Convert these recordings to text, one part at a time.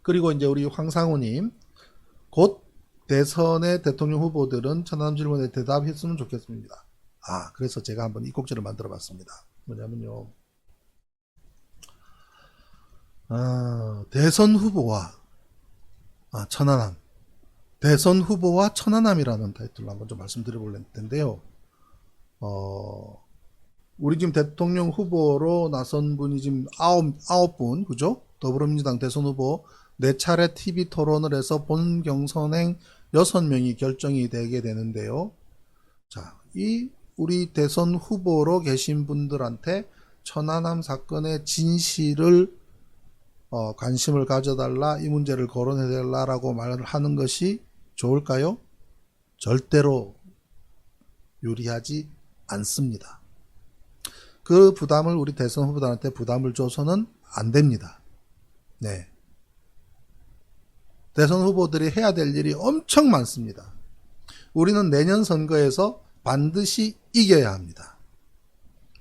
그리고 이제 우리 황상우님, 곧 대선의 대통령 후보들은 천안함 질문에 대답했으면 좋겠습니다. 그래서 제가 한번 이 곡지를 만들어 봤습니다. 뭐냐면요. 대선 후보와 천안함. 대선 후보와 천안함이라는 타이틀로 한번 좀 말씀드려 볼 텐데요. 우리 지금 대통령 후보로 나선 분이 지금 아홉 분, 그죠? 더불어민주당 대선 후보 4차례 TV 토론을 해서 본 경선행 6명이 결정이 되게 되는데요. 자, 이 우리 대선 후보로 계신 분들한테 천안함 사건의 진실을 관심을 가져달라, 이 문제를 거론해달라라고 말을 하는 것이 좋을까요? 절대로 유리하지 않습니다. 그 부담을 우리 대선 후보들한테 부담을 줘서는 안 됩니다. 네. 대선 후보들이 해야 될 일이 엄청 많습니다. 우리는 내년 선거에서 반드시 이겨야 합니다.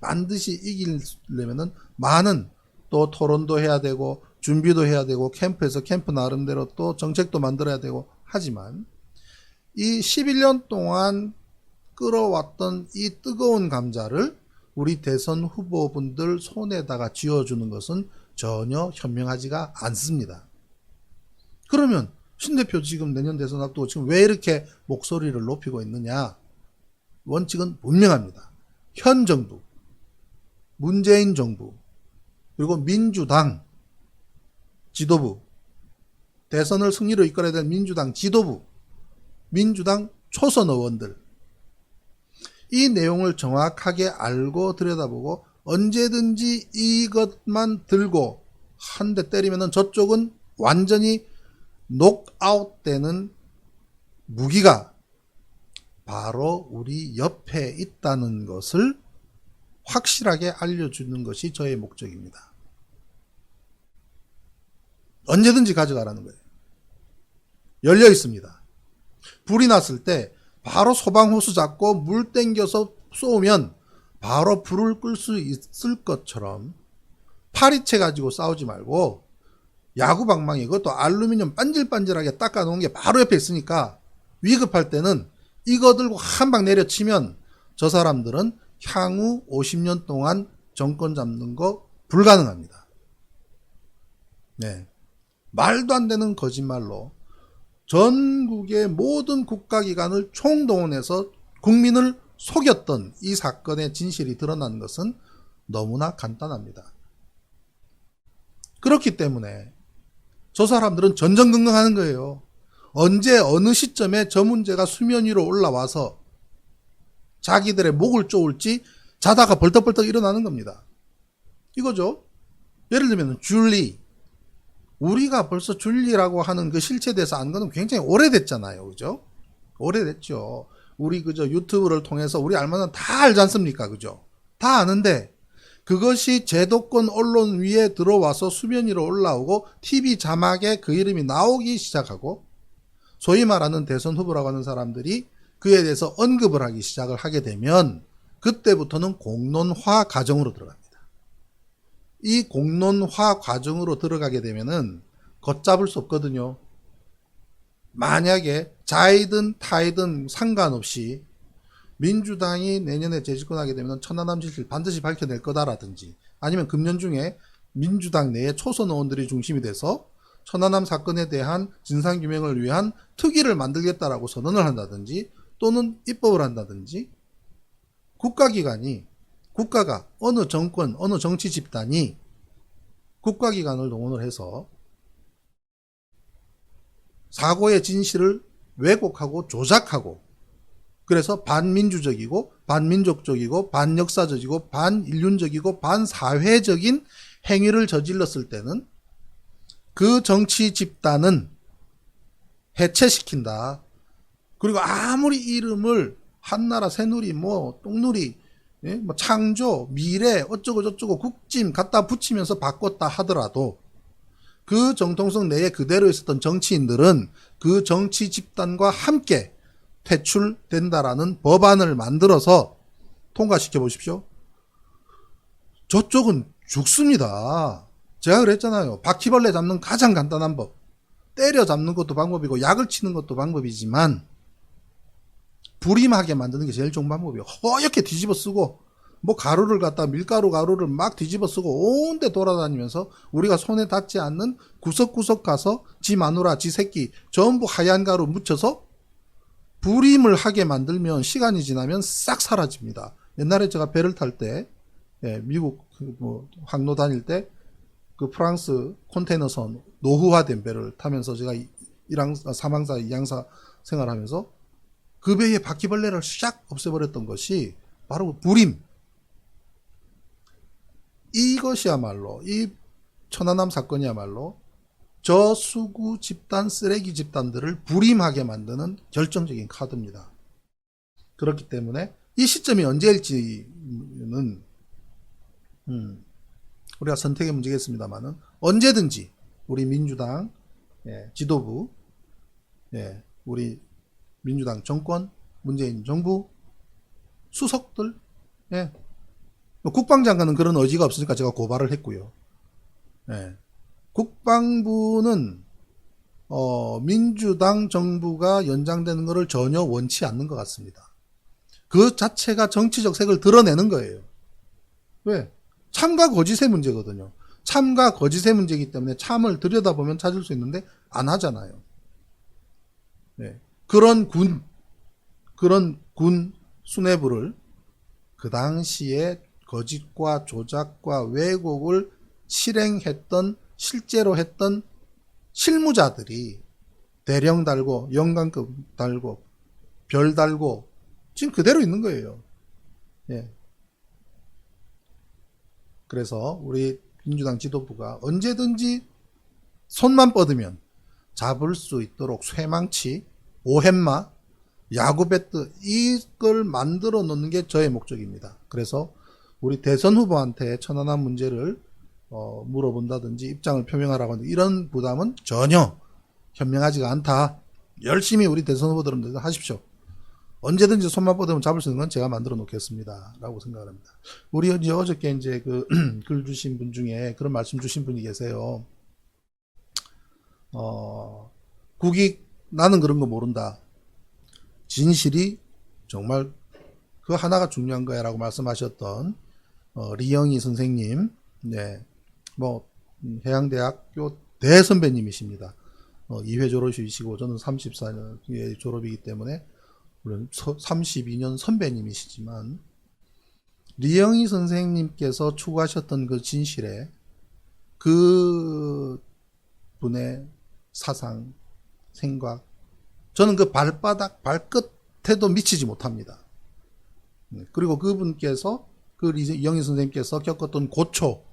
반드시 이기려면은 많은 또 토론도 해야 되고 준비도 해야 되고 캠프에서 캠프 나름대로 또 정책도 만들어야 되고 하지만 이 11년 동안 끌어왔던 이 뜨거운 감자를 우리 대선 후보분들 손에다가 쥐어주는 것은 전혀 현명하지가 않습니다. 그러면 신 대표 지금 내년 대선 앞두고 지금 왜 이렇게 목소리를 높이고 있느냐? 원칙은 분명합니다. 현 정부, 문재인 정부, 그리고 민주당 지도부, 대선을 승리로 이끌어야 될 민주당 지도부, 민주당 초선 의원들, 이 내용을 정확하게 알고 들여다보고 언제든지 이것만 들고 한 대 때리면은 저쪽은 완전히 녹아웃 되는 무기가 바로 우리 옆에 있다는 것을 확실하게 알려주는 것이 저의 목적입니다. 언제든지 가져가라는 거예요. 열려 있습니다. 불이 났을 때 바로 소방호수 잡고 물 땡겨서 쏘면 바로 불을 끌 수 있을 것처럼 파리채 가지고 싸우지 말고 야구방망이, 그것도 알루미늄 반질반질하게 닦아놓은 게 바로 옆에 있으니까 위급할 때는 이거 들고 한 방 내려치면 저 사람들은 향후 50년 동안 정권 잡는 거 불가능합니다. 네. 말도 안 되는 거짓말로 전국의 모든 국가기관을 총동원해서 국민을 속였던 이 사건의 진실이 드러난 것은 너무나 간단합니다. 그렇기 때문에 저 사람들은 전전긍긍하는 거예요. 언제 어느 시점에 저 문제가 수면 위로 올라와서 자기들의 목을 쪼을지 자다가 벌떡벌떡 일어나는 겁니다. 이거죠. 예를 들면 줄리, 우리가 벌써 줄리라고 하는 그 실체에 대해서 아는 건 굉장히 오래됐잖아요. 그죠? 오래됐죠. 우리 그저 유튜브를 통해서 우리 알만한 다 알지 않습니까? 그죠? 다 아는데 그것이 제도권 언론 위에 들어와서 수면 위로 올라오고 TV 자막에 그 이름이 나오기 시작하고 소위 말하는 대선 후보라고 하는 사람들이 그에 대해서 언급을 하기 시작을 하게 되면 그때부터는 공론화 과정으로 들어갑니다. 이 공론화 과정으로 들어가게 되면은 걷잡을 수 없거든요. 만약에 자이든 타이든 상관없이 민주당이 내년에 재집권하게 되면 천안함 진실 반드시 밝혀낼 거다라든지 아니면 금년 중에 민주당 내에 초선 의원들이 중심이 돼서 천안함 사건에 대한 진상규명을 위한 특위를 만들겠다라고 선언을 한다든지 또는 입법을 한다든지 국가가 어느 정권, 어느 정치 집단이 국가기관을 동원을 해서 사고의 진실을 왜곡하고 조작하고 그래서 반민주적이고 반민족적이고 반역사적이고 반인륜적이고 반사회적인 행위를 저질렀을 때는 그 정치 집단은 해체시킨다. 그리고 아무리 이름을 한나라, 새누리, 똥누리, 창조, 미래, 어쩌고 저쩌고 국짐 갖다 붙이면서 바꿨다 하더라도 그 정통성 내에 그대로 있었던 정치인들은 그 정치 집단과 함께 퇴출된다라는 법안을 만들어서 통과시켜 보십시오. 저쪽은 죽습니다. 제가 그랬잖아요. 바퀴벌레 잡는 가장 간단한 법. 때려잡는 것도 방법이고 약을 치는 것도 방법이지만 불임하게 만드는 게 제일 좋은 방법이에요. 허옇게 뒤집어 쓰고 뭐 가루를 갖다 밀가루 가루를 막 뒤집어 쓰고 온데 돌아다니면서 우리가 손에 닿지 않는 구석구석 가서 지 마누라 지 새끼 전부 하얀 가루 묻혀서 불임을 하게 만들면 시간이 지나면 싹 사라집니다. 옛날에 제가 배를 탈 때 미국 뭐 항로 다닐 때 그 프랑스 컨테이너선 노후화된 배를 타면서 제가 사망사 2양사 생활하면서 그 배의 바퀴벌레를 샥 없애버렸던 것이 바로 불임. 이것이야말로 이 천안함 사건이야말로 저수구 집단 쓰레기 집단들을 불임하게 만드는 결정적인 카드입니다. 그렇기 때문에 이 시점이 언제일지는 우리가 선택의 문제겠습니다만은 언제든지 우리 민주당 지도부 우리 민주당 정권 문재인 정부 수석들 국방장관은 그런 의지가 없으니까 제가 고발을 했고요. 국방부는 민주당 정부가 연장되는 것을 전혀 원치 않는 것 같습니다. 그 자체가 정치적 색을 드러내는 거예요. 왜? 참과 거짓의 문제거든요. 참과 거짓의 문제이기 때문에 참을 들여다보면 찾을 수 있는데 안 하잖아요. 그런 군 수뇌부를 그 당시에 거짓과 조작과 왜곡을 실제로 했던 실무자들이 대령 달고 영관급 달고 별 달고 지금 그대로 있는 거예요. 그래서 우리 민주당 지도부가 언제든지 손만 뻗으면 잡을 수 있도록 쇠망치, 오햄마, 야구배트 이걸 만들어 놓는 게 저의 목적입니다. 그래서 우리 대선 후보한테 천안함 문제를 물어본다든지 입장을 표명하라고 하는데 이런 부담은 전혀 현명하지가 않다. 열심히 우리 대선 후보들은 하십시오. 언제든지 손만 뻗으면 잡을 수 있는 건 제가 만들어 놓겠습니다. 라고 생각을 합니다. 우리 어저께 이제 글 주신 분 중에 그런 말씀 주신 분이 계세요. 국익, 나는 그런 거 모른다. 진실이 정말 그 하나가 중요한 거야 라고 말씀하셨던 리영희 선생님, 해양대학교 대선배님이십니다. 2회 졸업이시고 저는 34년의 졸업이기 때문에 물론 32년 선배님이시지만 리영희 선생님께서 추구하셨던 그 진실에 그 분의 사상, 생각 저는 그 발끝에도 미치지 못합니다. 그리고 그분께서 그 리영희 선생님께서 겪었던 고초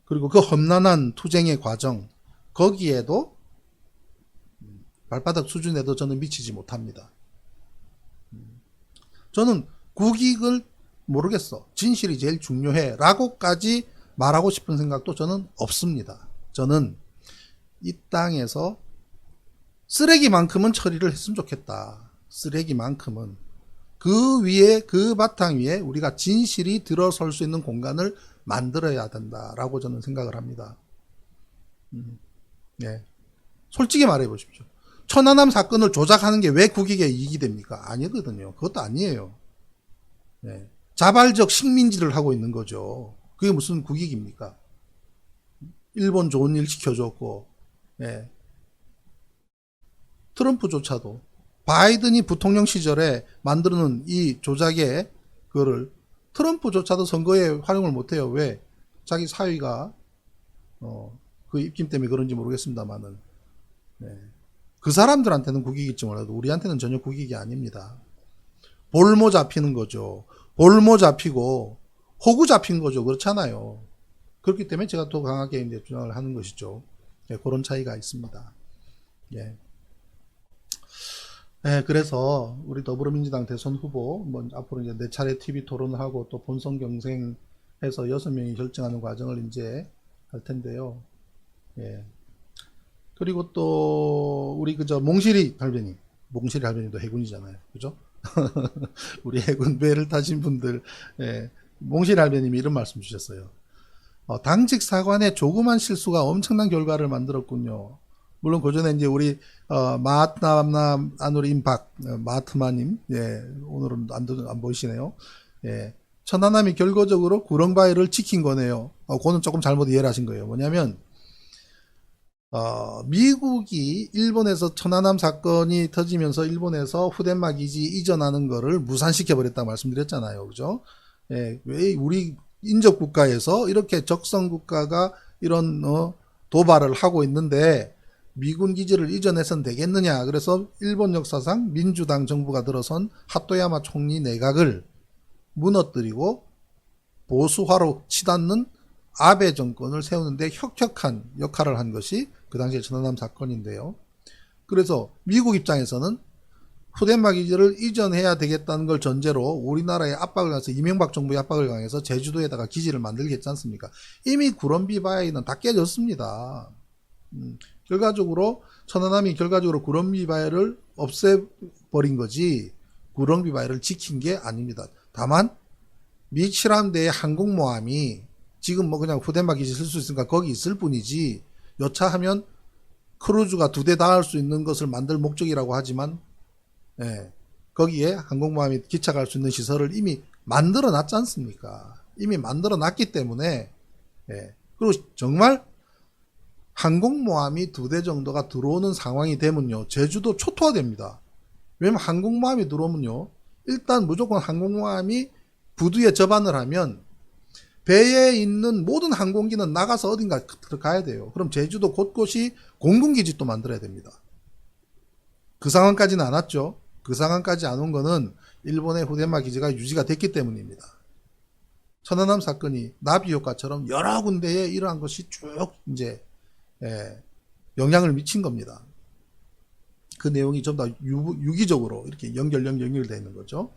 그리고 그 험난한 투쟁의 과정 거기에도 발바닥 수준에도 저는 미치지 못합니다. 저는 국익을 모르겠어. 진실이 제일 중요해. 라고까지 말하고 싶은 생각도 저는 없습니다. 저는 이 땅에서 쓰레기만큼은 처리를 했으면 좋겠다. 쓰레기만큼은. 그 위에, 그 바탕 위에 우리가 진실이 들어설 수 있는 공간을 만들어야 된다라고 저는 생각을 합니다. 솔직히 말해 보십시오. 천안함 사건을 조작하는 게 왜 국익에 이익이 됩니까? 아니거든요. 그것도 아니에요. 자발적 식민지를 하고 있는 거죠. 그게 무슨 국익입니까? 일본 좋은 일 시켜줬고, 트럼프조차도 바이든이 부통령 시절에 만드는 이 조작의 그거를 트럼프조차도 선거에 활용을 못해요. 왜? 자기 사위가 그 입김 때문에 그런지 모르겠습니다만은 그 사람들한테는 국익일지 몰라도 우리한테는 전혀 국익이 아닙니다. 볼모 잡히는 거죠. 볼모 잡히고 호구 잡힌 거죠. 그렇잖아요. 그렇기 때문에 제가 더 강하게 이제 주장을 하는 것이죠. 그런 차이가 있습니다. 그래서 우리 더불어민주당 대선 후보 앞으로 이제 4차례 TV 토론을 하고 또 본선 경쟁해서 6명이 결정하는 과정을 이제 할 텐데요. 그리고 또 우리 몽실이 할배님도 해군이잖아요. 그죠? 우리 해군 배를 타신 분들, 몽실이 할배님이 이런 말씀 주셨어요. 당직 사관의 조그만 실수가 엄청난 결과를 만들었군요. 물론 그 전에 이제 우리 마하트마 아누리 임박 마하트마님, 예, 오늘은 안 보이시네요. 예, 천안함이 결과적으로 구렁바위를 지킨 거네요. 그거는 조금 잘못 이해를 하신 거예요. 뭐냐면 미국이 일본에서 천안함 사건이 터지면서 일본에서 후덴마 기지 이전하는 거를 무산시켜 버렸다고 말씀드렸잖아요. 그죠? 예, 왜 우리 인접 국가에서 이렇게 적성 국가가 이런 도발을 하고 있는데 미군 기지를 이전해선 되겠느냐. 그래서 일본 역사상 민주당 정부가 들어선 하토야마 총리 내각을 무너뜨리고 보수화로 치닫는 아베 정권을 세우는데 혁혁한 역할을 한 것이 그 당시에 천안함 사건인데요. 그래서 미국 입장에서는 후덴마 기지를 이전해야 되겠다는 걸 전제로 우리나라의 압박을 가해서 이명박 정부의 압박을 가해서 제주도에다가 기지를 만들겠지 않습니까? 이미 구럼비 바위는 다 깨졌습니다. 결과적으로 천안함이 결과적으로 구럼비 바위를 없애버린 거지 구럼비 바위를 지킨 게 아닙니다. 다만 미 칠함대의 항공모함이 지금 뭐 그냥 후덴마 기지 쓸 수 있으니까 거기 있을 뿐이지 여차하면 크루즈가 2대 다 할 수 있는 것을 만들 목적이라고 하지만 예, 거기에 항공모함이 기착할 수 있는 시설을 이미 만들어 놨지 않습니까? 이미 만들어 놨기 때문에 예, 그리고 정말 항공모함이 2대 정도가 들어오는 상황이 되면요 제주도 초토화됩니다. 왜냐면 항공모함이 들어오면요 일단 무조건 항공모함이 부두에 접안을 하면 배에 있는 모든 항공기는 나가서 어딘가 들어가야 돼요. 그럼 제주도 곳곳이 공군기지 또 만들어야 됩니다. 그 상황까지는 안 왔죠. 그 상황까지 안 온 거는 일본의 후덴마 기지가 유지가 됐기 때문입니다. 천안함 사건이 나비 효과처럼 여러 군데에 이러한 것이 쭉 이제 영향을 미친 겁니다. 그 내용이 전부 다 유기적으로 이렇게 연결되어 있는 거죠.